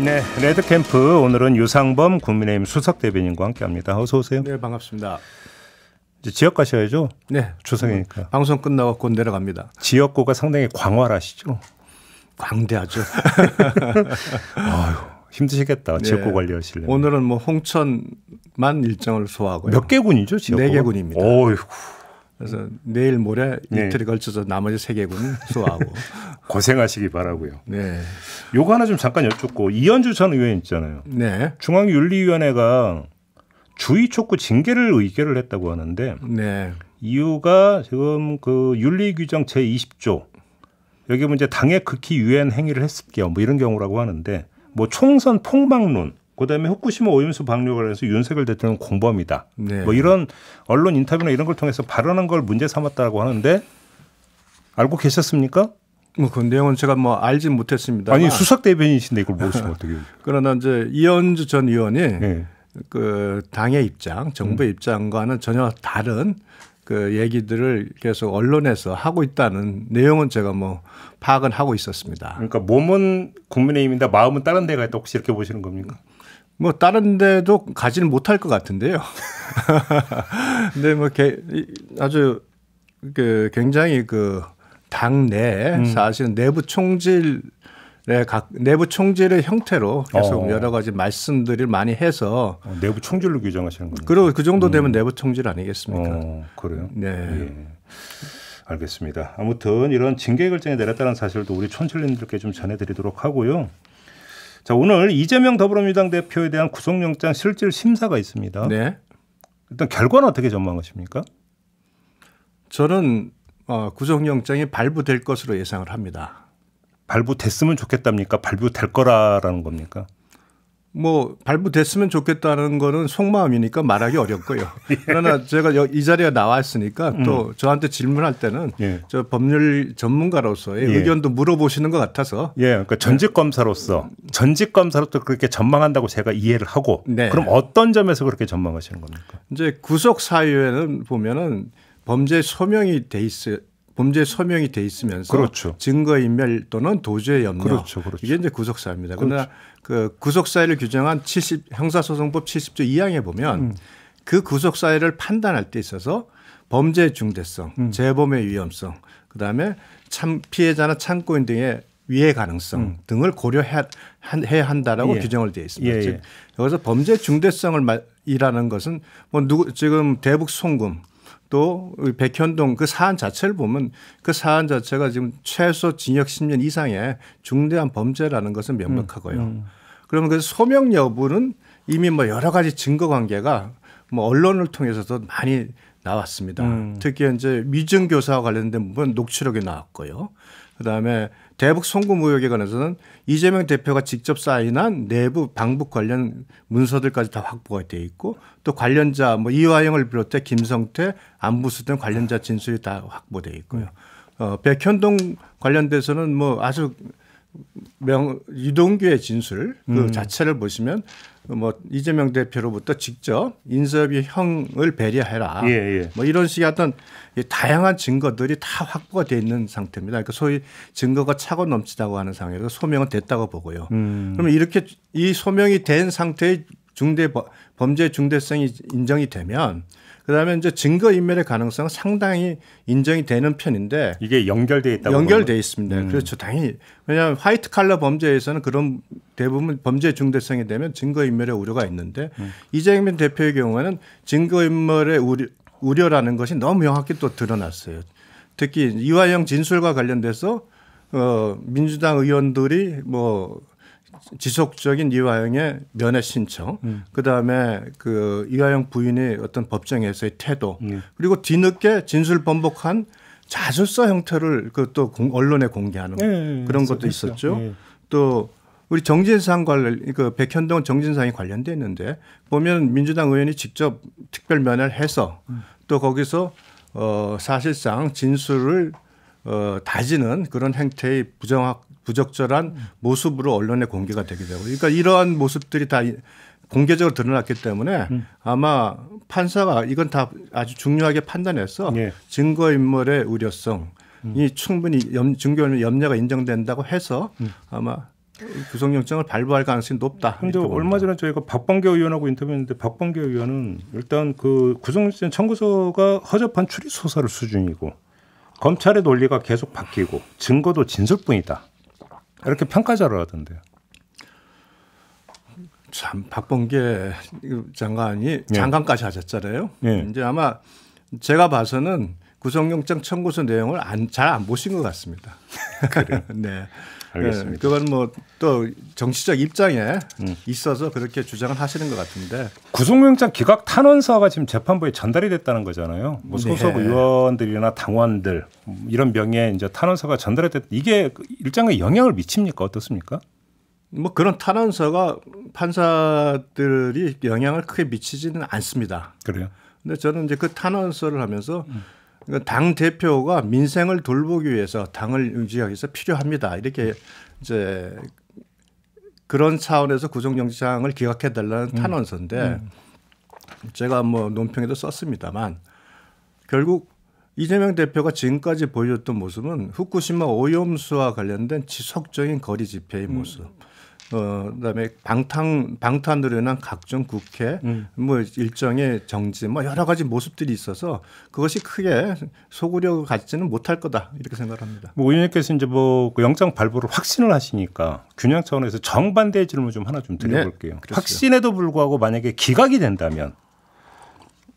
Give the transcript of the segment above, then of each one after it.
네, 레드캠프 오늘은 유상범 국민의힘 수석대변인과 함께합니다. 어서 오세요. 네, 반갑습니다. 이제 지역 가셔야죠. 네, 추석이니까. 방송 끝나고 곧 내려갑니다. 지역구가 상당히 광활하시죠? 광대하죠. 아유, 힘드시겠다. 네. 지역구 관리하시려면. 오늘은 뭐 홍천만 일정을 소화하고요. 몇 개 군이죠, 지역구? 4개 군입니다. 어이구. 그래서 내일 모레 네. 이틀에 걸쳐서 나머지 3개 군은 소화하고. 고생하시기 바라고요. 네. 요거 하나 좀 잠깐 여쭙고, 이현주 전 의원 있잖아요. 네. 중앙윤리위원회가 주의 촉구 징계를 의결을 했다고 하는데, 네. 이유가 지금 그 윤리규정 제20조 여기 문제 당의 극히 유해한 행위를 했을 경우 뭐 이런 경우라고 하는데, 뭐 총선 폭망론, 그다음에 후쿠시마 오염수 방류 관련해서 윤석열 대통령 공범이다. 네. 뭐 이런 언론 인터뷰나 이런 걸 통해서 발언한 걸 문제 삼았다고 하는데, 알고 계셨습니까? 뭐 그 내용은 제가 뭐 알진 못했습니다. 아니 수석 대변인이신데 이걸 모르시면 어떻게 해요? 그러나 이제 이현주 전 의원이 네. 그 당의 입장, 정부의 입장과는 전혀 다른 그 얘기들을 계속 언론에서 하고 있다는 내용은 제가 뭐 파악은 하고 있었습니다. 그러니까 몸은 국민의힘인데 마음은 다른 데가 있다, 혹시 이렇게 보시는 겁니까? 뭐 다른 데도 가지는 못할 것 같은데요. 근데 뭐 아주 그 굉장히 그 당내 사실은 내부 총질의 형태로 계속 여러 가지 말씀들을 많이 해서 내부 총질로 규정하시는 겁니까? 그리고 그 정도 되면 내부 총질 아니겠습니까? 그래요? 네. 예. 알겠습니다. 아무튼 이런 징계 결정이 내렸다는 사실도 우리 촌철님들께 좀 전해드리도록 하고요. 자, 오늘 이재명 더불어민주당 대표에 대한 구속영장 실질 심사가 있습니다. 네. 일단 결과는 어떻게 전망하십니까? 저는 구속영장이 발부될 것으로 예상을 합니다. 발부됐으면 좋겠답니까? 발부될 거라는 겁니까? 뭐 발부됐으면 좋겠다는 거는 속마음이니까 말하기 어렵고요. 그러나 제가 이 자리에 나왔으니까 또 저한테 질문할 때는 예. 저 법률 전문가로서의 의견도 물어보시는 것 같아서. 예, 그러니까 전직 검사로서 그렇게 전망한다고 제가 이해를 하고. 네. 그럼 어떤 점에서 그렇게 전망하시는 겁니까? 이제 구속 사유에는 보면은 범죄 소명이 돼 있으면서 그렇죠. 증거인멸 또는 도주의 염려. 그렇죠. 이게 이제 구속 사유입니다. 그렇죠. 그러나 그 구속 사유를 규정한 형사소송법 70조 2항에 보면 그 구속 사유를 판단할 때 있어서 범죄의 중대성, 재범의 위험성, 그다음에 피해자나 참고인 등의 위해 가능성 등을 고려해야 한다라고 예. 규정을 되어 있습니다. 예, 예. 즉 여기서 범죄 중대성을 이라는 것은 뭐 지금 대북 송금 또 백현동 그 사안 자체를 보면 그 사안 자체가 지금 최소 징역 10년 이상의 중대한 범죄라는 것은 명백하고요. 그러면 그 소명 여부는 이미 뭐 여러 가지 증거 관계가 뭐 언론을 통해서도 많이 나왔습니다. 특히 이제 위증교사와 관련된 부분 녹취록이 나왔고요. 그다음에 대북 송금 의혹에 관해서는 이재명 대표가 직접 사인한 내부 방북 관련 문서들까지 다 확보가 돼 있고 또 관련자 뭐 이화영을 비롯해 김성태, 안부수 등 관련자 진술이 다 확보돼 있고요. 백현동 관련돼서는 뭐 아주 유동규의 진술 그 자체를 보시면 뭐 이재명 대표로부터 직접 인섭이 형을 배려해라. 예. 뭐 이런 식의 어떤 다양한 증거들이 다 확보가 되어 있는 상태입니다. 그러니까 소위 증거가 차고 넘치다고 하는 상황에서 소명은 됐다고 보고요. 그러면 이렇게 이 소명이 된 상태의 범죄 중대성이 인정이 되면 그다음에 이제 증거 인멸의 가능성은 상당히 인정이 되는 편인데 이게 연결돼 있다고 연결돼 있습니다. 그렇죠. 당연히 왜냐하면 화이트 칼라 범죄에서는 그런 대부분 범죄 중대성이 되면 증거 인멸의 우려가 있는데 이재명 대표의 경우에는 증거 인멸의 우려라는 것이 너무 명확히 또 드러났어요. 특히 이화영 진술과 관련돼서 민주당 의원들이 뭐 지속적인 이화영의 면회 신청, 그다음에 그 이화영 부인의 어떤 법정에서의 태도, 그리고 뒤늦게 진술 번복한 자술서 형태를 그 또 언론에 공개하는 그런 것도 있었죠. 또 우리 정진상 그 백현동 정진상이 관련돼 있는데 보면 민주당 의원이 직접 특별 면회를 해서 또 거기서 사실상 진술을 다지는 그런 행태의 부적절한 모습으로 언론에 공개가 되기도 하고, 그러니까 이러한 모습들이 다 공개적으로 드러났기 때문에 아마 판사가 이건 다 아주 중요하게 판단해서 증거인멸의 우려성이 충분히 증거인멸 염려가 인정된다고 해서 아마 구속영장을 발부할 가능성이 높다. 그런데 얼마 전에 저희가 박범계 의원하고 인터뷰했는데 박범계 의원은 일단 그 구속영장 청구서가 허접한 추리 소설의 수준이고 검찰의 논리가 계속 바뀌고 증거도 진술뿐이다. 이렇게 평가자를 하던데요. 참 박범계 장관이 장관까지 하셨잖아요. 이제 아마 제가 봐서는 구속영장 청구서 내용을 잘 안 보신 것 같습니다. 그래요. 네. 알겠습니다. 그건 뭐 또 정치적 입장에 있어서 그렇게 주장을 하시는 것 같은데. 구속영장 기각 탄원서가 지금 재판부에 전달이 됐다는 거잖아요. 뭐 소속 의원들이나 당원들 이런 명의의 이제 탄원서가 전달이 됐. 이게 일정의 영향을 미칩니까? 어떻습니까? 뭐 그런 탄원서가 판사들이 영향을 크게 미치지는 않습니다. 그래요. 근데 저는 이제 그 탄원서를 하면서 당 대표가 민생을 돌보기 위해서 당을 유지하기 위해서 필요합니다. 이렇게 이제 그런 차원에서 구속영장을 기각해 달라는 탄원서인데 제가 뭐 논평에도 썼습니다만 결국 이재명 대표가 지금까지 보여줬던 모습은 후쿠시마 오염수와 관련된 지속적인 거리 집회의 모습. 그다음에 방탄으로 인한 각종 국회, 뭐 일정의 정지, 뭐 여러 가지 모습들이 있어서 그것이 크게 소구력을 갖지는 못할 거다 이렇게 생각합니다. 뭐 의원님께서 이제 뭐 그 영장 발부를 확신을 하시니까 균형 차원에서 정반대의 질문 좀 하나 좀 드려볼게요. 네, 확신에도 불구하고 만약에 기각이 된다면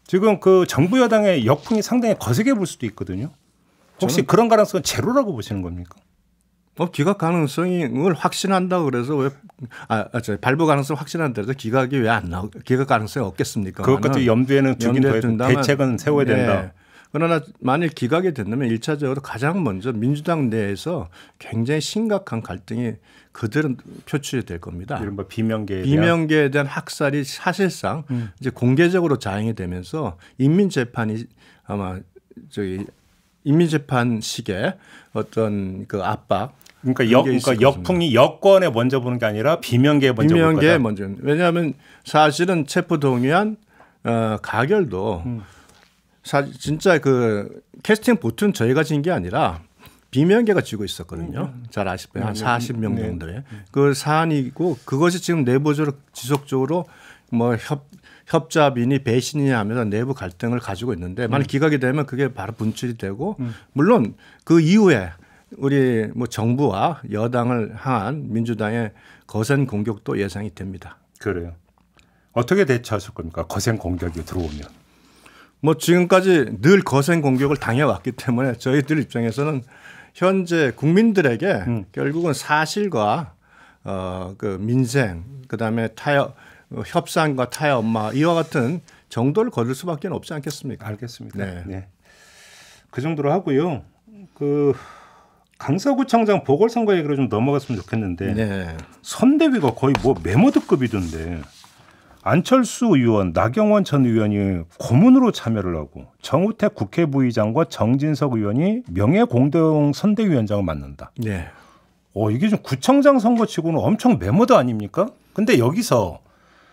지금 그 정부 여당의 역풍이 상당히 거세게 불 수도 있거든요. 혹시 그런 가능성은 제로라고 보시는 겁니까? 기각 가능성을 확신한다 그래서 왜 발부 가능성 확신한다 해서 기각이 왜 안 나오? 기각 가능성이 없겠습니까? 그것까지 염두에는 두긴 대책은 세워야 된다. 네. 그러나 만일 기각이 된다면 1차적으로 가장 먼저 민주당 내에서 굉장히 심각한 갈등이 그대로 표출이 될 겁니다. 이른바 비명계에 대한 학살이 사실상 이제 공개적으로 자행이 되면서 인민재판이 아마 인민재판식의 어떤 그 압박. 그러니까 역풍이 여권에 먼저 보는 게 아니라 비명계에 먼저 볼 거다. 먼저. 왜냐하면 사실은 체포동의안 가결도 진짜 그 캐스팅 보트는 저희가 진 게 아니라 비명계가 쥐고 있었거든요. 잘 아시다시피 한 40명 정도의 그 사안이고 그것이 지금 내부적으로 지속적으로 뭐 협잡이니 배신이냐 하면서 내부 갈등을 가지고 있는데 만약 기각이 되면 그게 바로 분출이 되고 물론 그 이후에 우리 뭐 정부와 여당을 향한 민주당의 거센 공격도 예상이 됩니다. 그래요. 어떻게 대처하실 겁니까? 거센 공격이 들어오면. 뭐 지금까지 늘 거센 공격을 당해왔기 때문에 저희들 입장에서는 현재 국민들에게 결국은 사실과 그 민생 그다음에 협상과 타협 이와 같은 정도를 거둘 수밖에 없지 않겠습니까? 알겠습니다. 네. 그 정도로 하고요. 그 강서구청장 보궐선거 얘기로 좀 넘어갔으면 좋겠는데 선대위가 거의 뭐 메모드급이던데 안철수 의원, 나경원 전 의원이 고문으로 참여를 하고 정우택 국회부의장과 정진석 의원이 명예공동 선대위원장을 맡는다. 네. 이게 좀 구청장 선거치고는 엄청 메모드 아닙니까? 근데 여기서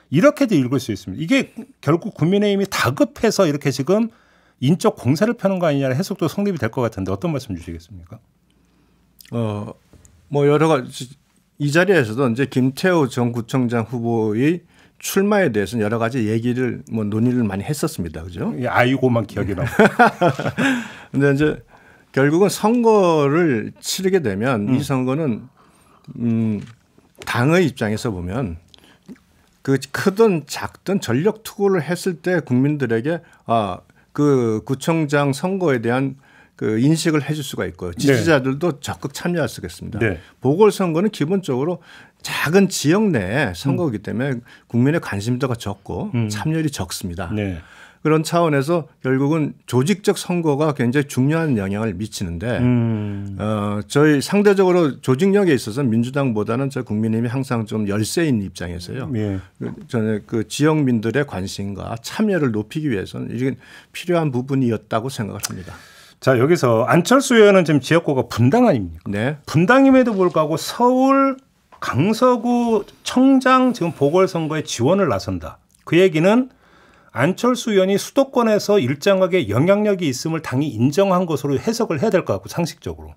이렇게도 읽을 수 있습니다. 이게 결국 국민의힘이 다급해서 이렇게 지금 인적 공세를 펴는 거 아니냐는 해석도 성립이 될 것 같은데 어떤 말씀 주시겠습니까? 뭐 여러 가지 이 자리에서도 이제 김태우 전 구청장 후보의 출마에 대해서는 여러 가지 얘기를 뭐 논의를 많이 했었습니다. 그죠? 아이고만 기억이 나고. 근데 이제 결국은 선거를 치르게 되면 이 선거는 당의 입장에서 보면 그 크든 작든 전력 투구를 했을 때 국민들에게 그 구청장 선거에 대한 그 인식을 해줄 수가 있고요. 지지자들도 적극 참여할 수 있겠습니다. 보궐선거는 기본적으로 작은 지역 내의 선거이기 때문에 국민의 관심도가 적고 참여율이 적습니다. 그런 차원에서 결국은 조직적 선거가 굉장히 중요한 영향을 미치는데 저희 상대적으로 조직력에 있어서 민주당보다는 저 국민의힘이 항상 좀 열세인 입장에서요. 저는 그 지역민들의 관심과 참여를 높이기 위해서는 이게 필요한 부분이었다고 생각을 합니다. 자, 여기서 안철수 의원은 지금 지역구가 분당 아닙니까? 분당임에도 불구하고 서울 강서구 청장 지금 보궐선거에 지원을 나선다. 그 얘기는 안철수 의원이 수도권에서 일정하게 영향력이 있음을 당이 인정한 것으로 해석을 해야 될 것 같고 상식적으로.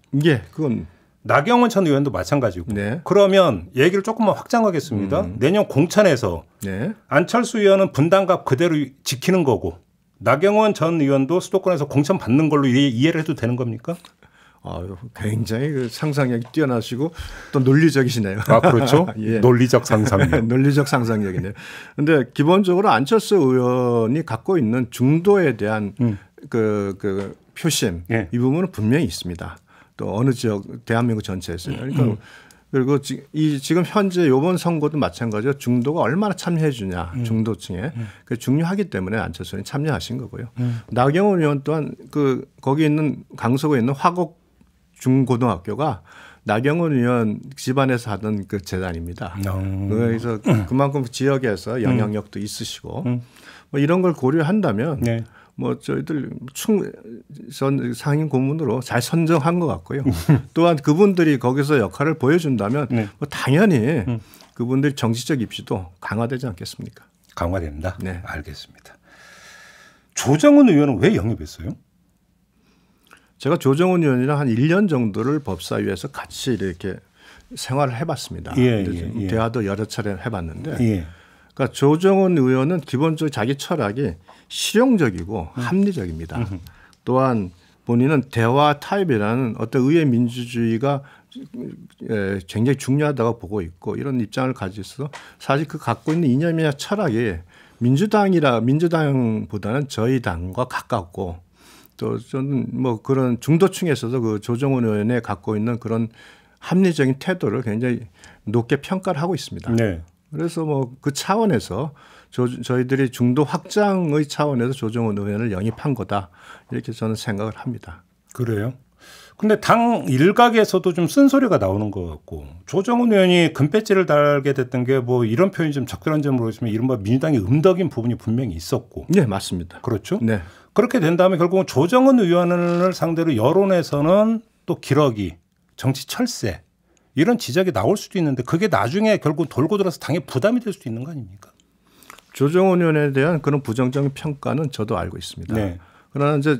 그건 나경원 전 의원도 마찬가지고. 네. 그러면 얘기를 조금만 확장하겠습니다. 내년 공천에서 네. 안철수 의원은 분당갑 그대로 지키는 거고 나경원 전 의원도 수도권에서 공천 받는 걸로 이해를 해도 되는 겁니까? 굉장히 그 상상력이 뛰어나시고 또 논리적이시네요. 아, 그렇죠. 예. 논리적 상상력. 논리적 상상력이네요. 그런데 기본적으로 안철수 의원이 갖고 있는 중도에 대한 그 표심 예. 이 부분은 분명히 있습니다. 또 어느 지역 대한민국 전체에서요. 그러니까 그리고 지금 현재 이번 선거도 마찬가지로 중도가 얼마나 참여해 주냐 중도층에 그 중요하기 때문에 안철수 의원이 참여하신 거고요. 나경원 의원 또한 그 거기 있는 강서구에 있는 화곡 중고등학교가 나경원 의원 집안에서 하던 그 재단입니다. 그래서 그만큼 지역에서 영향력도 있으시고 뭐 이런 걸 고려한다면 네. 뭐 저희들 상임 고문으로 잘 선정한 것 같고요. 또한 그분들이 거기서 역할을 보여준다면 네. 뭐 당연히 그분들이 정치적 입지도 강화되지 않겠습니까? 강화된다. 네. 알겠습니다. 조정은 의원은 왜 영입했어요? 제가 조정훈 의원이랑 한 1년 정도를 법사위에서 같이 이렇게 생활을 해봤습니다. 예. 대화도 여러 차례 해봤는데, 예. 그러니까 조정훈 의원은 기본적으로 자기 철학이 실용적이고 합리적입니다. 또한 본인은 대화 타입이라는 어떤 의회 민주주의가 굉장히 중요하다고 보고 있고 이런 입장을 가지고 있어서 사실 그 갖고 있는 이념이나 철학이 민주당보다는 저희 당과 가깝고 또 저는 뭐 그런 중도층에서도 그 조정훈 의원의 갖고 있는 그런 합리적인 태도를 굉장히 높게 평가를 하고 있습니다. 네. 그래서 뭐 그 차원에서 저희들이 중도 확장의 차원에서 조정훈 의원을 영입한 거다 이렇게 저는 생각을 합니다. 그래요? 근데 당 일각에서도 좀 쓴소리가 나오는 것 같고 조정훈 의원이 금배지를 달게 됐던 게 뭐 이런 표현이 좀 적절한지 모르겠지만 이른바 민주당이 음덕인 부분이 분명히 있었고. 네, 맞습니다. 그렇죠? 네. 그렇게 된다면 결국은 조정훈 의원을 상대로 여론에서는 또 기러기, 정치 철새 이런 지적이 나올 수도 있는데 그게 나중에 결국 돌고 돌아서 당에 부담이 될 수도 있는 거 아닙니까? 조정훈 의원에 대한 그런 부정적인 평가는 저도 알고 있습니다. 네. 그러나 이제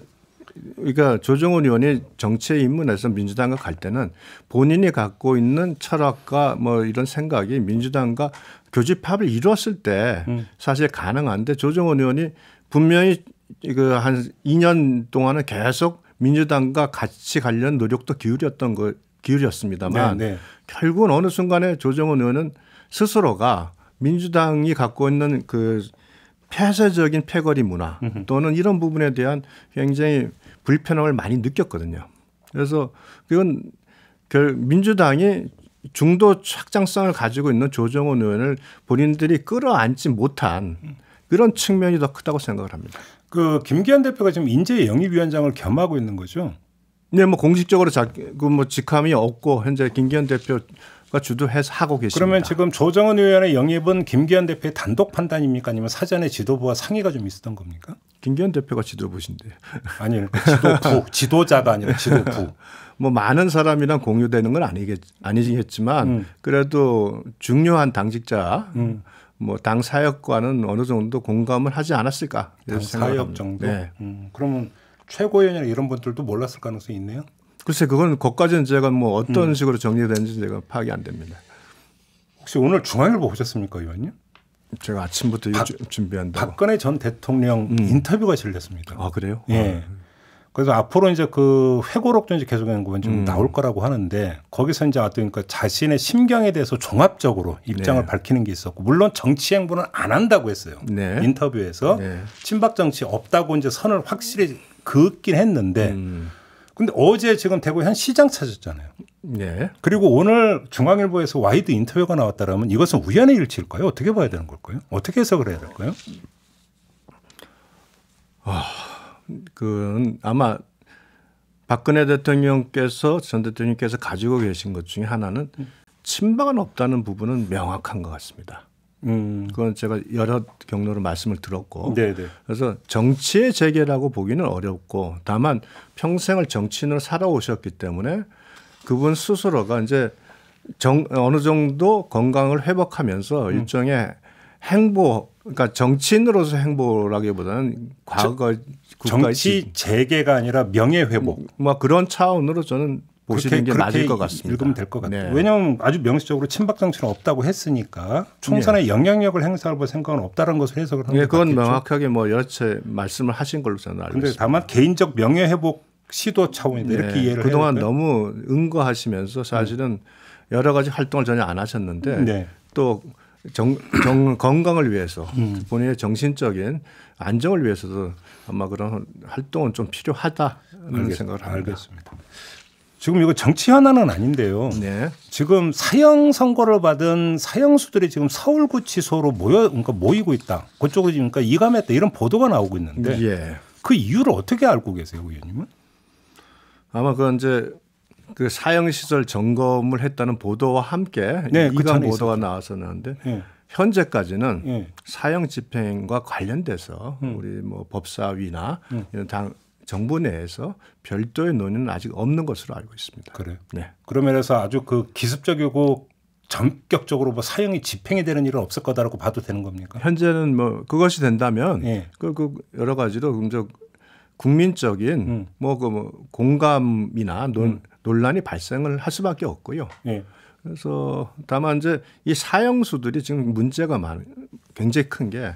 그러니까 조정훈 의원이 정치에 입문해서 민주당과 갈 때는 본인이 갖고 있는 철학과 뭐 이런 생각이 민주당과 교집합을 이뤘을 때 사실 가능한데 조정훈 의원이 분명히 그 한 2년 동안은 계속 민주당과 같이 가려는 노력도 기울였습니다만 네. 결국은 어느 순간에 조정훈 의원은 스스로가 민주당이 갖고 있는 그 폐쇄적인 패거리 문화 또는 이런 부분에 대한 굉장히 불편함을 많이 느꼈거든요. 그래서 그건 민주당이 중도 확장성을 가지고 있는 조정훈 의원을 본인들이 끌어안지 못한 그런 측면이 더 크다고 생각을 합니다. 그 김기현 대표가 지금 인재 영입위원장을 겸하고 있는 거죠? 네, 뭐 공식적으로 뭐 직함이 없고 현재 김기현 대표가 주도해서 하고 계십니다. 그러면 지금 조정훈 의원의 영입은 김기현 대표의 단독 판단입니까? 아니면 사전에 지도부와 상의가 좀 있었던 겁니까? 김기현 대표가 지도부신데. 아니, 그러니까 지도자가 아니라 지도부. 뭐 많은 사람이랑 공유되는 건 아니겠지만 그래도 중요한 당직자 뭐 당 사역과는 어느 정도 공감을 하지 않았을까. 당 사역 정도. 네. 그러면 최고위원이나 이런 분들도 몰랐을 가능성이 있네요. 글쎄 그건 거기까지는 제가 뭐 어떤 식으로 정리되는지 제가 파악이 안 됩니다. 혹시 오늘 중앙일보 보셨습니까, 의원님? 제가 아침부터 준비한다고. 박근혜 전 대통령 인터뷰가 실렸습니다. 아 그래요? 예. 그래서 앞으로 이제 그 회고록도 이제 계속하는 건 좀 나올 거라고 하는데 거기서 이제 어떤 그 자신의 심경에 대해서 종합적으로 입장을 밝히는 게 있었고 물론 정치 행보는 안 한다고 했어요. 네. 인터뷰에서 친박 정치 없다고 이제 선을 확실히 그었긴 했는데 근데 어제 지금 대구 현 시장 찾았잖아요. 네. 그리고 오늘 중앙일보에서 와이드 인터뷰가 나왔다라면 이것은 우연의 일치일까요? 어떻게 봐야 되는 걸까요? 어떻게 해석을 해야 될까요? 그건 아마 박근혜 대통령께서 전 대통령께서 가지고 계신 것 중에 하나는 친박은 없다는 부분은 명확한 것 같습니다. 그건 제가 여러 경로로 말씀을 들었고 네네. 그래서 정치의 재개라고 보기는 어렵고 다만 평생을 정치인으로 살아오셨기 때문에 그분 스스로가 이제 어느 정도 건강을 회복하면서 일종의 행보 그러니까 정치인으로서 행보라기보다는 과거 정치 재개가 아니라 명예 회복. 뭐 그런 차원으로 저는 보시는 게 맞을 것 같습니다. 읽으면 될 것 같아요. 네. 왜냐하면 아주 명시적으로 친박 정치는 없다고 했으니까 총선에 영향력을 행사할 생각은 없다는 것을 해석을 한 것 그건 같겠죠. 명확하게 뭐 여러 차례 말씀을 하신 걸로 저는 알고 그런데 있습니다. 다만 개인적 명예회복 시도 차원이다 이렇게 이해를 해야 그동안 될까요? 너무 응거하시면서 사실은 여러 가지 활동을 전혀 안 하셨는데 네. 또 건강을 위해서 본인의 정신적인 안정을 위해서도 아마 그런 활동은 좀 필요하다는 생각을 합니다. 알겠습니다. 지금 이거 정치 현안은 아닌데요. 네. 지금 사형 선고를 받은 사형수들이 지금 서울구치소로 모이고 있다. 그쪽으로 지금 그러니까 이감했다 이런 보도가 나오고 있는데 예. 그 이유를 어떻게 알고 계세요, 의원님은? 아마 그건 이제 그 사형시설 점검을 했다는 보도와 함께 네, 그 이감 전에 보도가 나왔었는데 네. 현재까지는 네. 사형 집행과 관련돼서 우리 뭐 법사위나 이런 당 정부 내에서 별도의 논의는 아직 없는 것으로 알고 있습니다. 그래요. 네. 그러면서 아주 그 기습적이고 전격적으로 뭐 사형이 집행이 되는 일은 없을 거다라고 봐도 되는 겁니까? 현재는 뭐 그것이 된다면 예. 그 여러 가지로 좀 국민적인 뭐 공감이나 논란이 발생을 할 수밖에 없고요. 예. 그래서 다만 이제 이 사형수들이 지금 문제가 굉장히 큰 게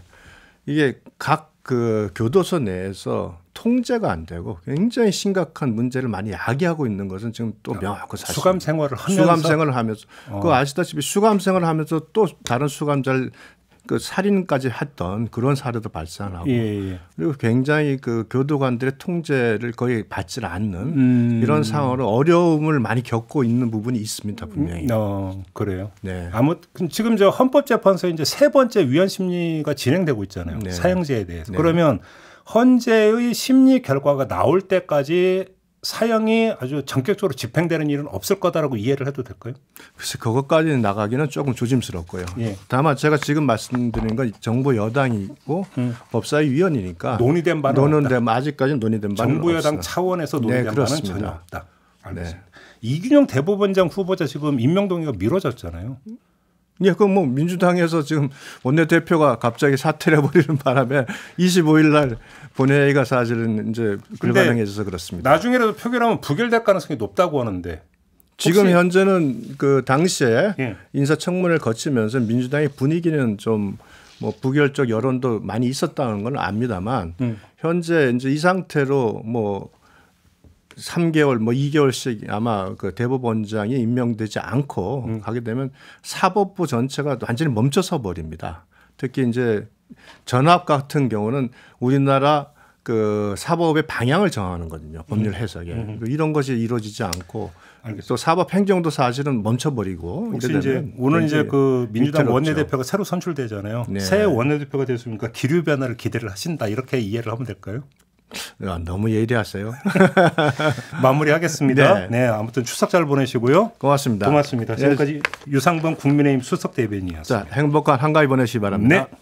이게 각 그 교도소 내에서 통제가 안 되고 굉장히 심각한 문제를 많이 야기하고 있는 것은 지금 또 명확하고 사실. 수감 생활을 하면서 수감 생활을 하면서 그 아시다시피 수감 생활을 하면서 또 다른 수감자를 그 살인까지 했던 그런 사례도 발생하고 예. 그리고 굉장히 그 교도관들의 통제를 거의 받지 않는 이런 상황으로 어려움을 많이 겪고 있는 부분이 있습니다 분명히. 그래요. 네. 아무튼 지금 저 헌법재판소에 이제 세 번째 위헌 심리가 진행되고 있잖아요. 네. 사형제에 대해서. 네. 그러면 헌재의 심리 결과가 나올 때까지 사형이 아주 전격적으로 집행되는 일은 없을 거다라고 이해를 해도 될까요? 그래서 그것까지 나가기는 조금 조심스럽고요. 예. 다만 제가 지금 말씀드린 건 정부 여당이고 법사위 위원이니까 논의된 바는 없다. 아직까지는 논의된 바는 정부 여당 없습니다. 차원에서 논의된 바는 그렇습니다. 전혀 없다. 알겠습니다. 네. 이균영 대법원장 후보자 지금 임명 동의가 미뤄졌잖아요. 예, 그럼 뭐 민주당에서 지금 원내대표가 갑자기 사퇴를 해버리는 바람에 25일 날 본회의가 사실은 이제 불가능해져서 그렇습니다. 나중에라도 표결하면 부결될 가능성이 높다고 하는데 지금 현재는 그 당시에 예. 인사청문회를 거치면서 민주당의 분위기는 좀 뭐 부결적 여론도 많이 있었다는 건 압니다만 현재 이제 이 상태로 뭐 3개월 뭐 2개월씩 아마 그 대법원장이 임명되지 않고 가게 되면 사법부 전체가 완전히 멈춰서 버립니다. 특히 이제 전압 같은 경우는 우리나라 그 사법의 방향을 정하는 거거든요. 법률 해석에. 이런 것이 이루어지지 않고 알겠습니다. 또 사법 행정도 사실은 멈춰버리고 혹시 이래 이제 되면 오늘 이제 그 민주당 위태롭죠. 원내대표가 새로 선출되잖아요. 네. 새 원내대표가 됐으니까 기류 변화를 기대를 하신다 이렇게 이해를 하면 될까요? 너무 예리하세요. 마무리하겠습니다. 네. 네, 아무튼 추석 잘 보내시고요. 고맙습니다. 고맙습니다. 지금까지 유상범 국민의힘 수석 대변인이었습니다. 자, 행복한 한가위 보내시기 바랍니다. 네.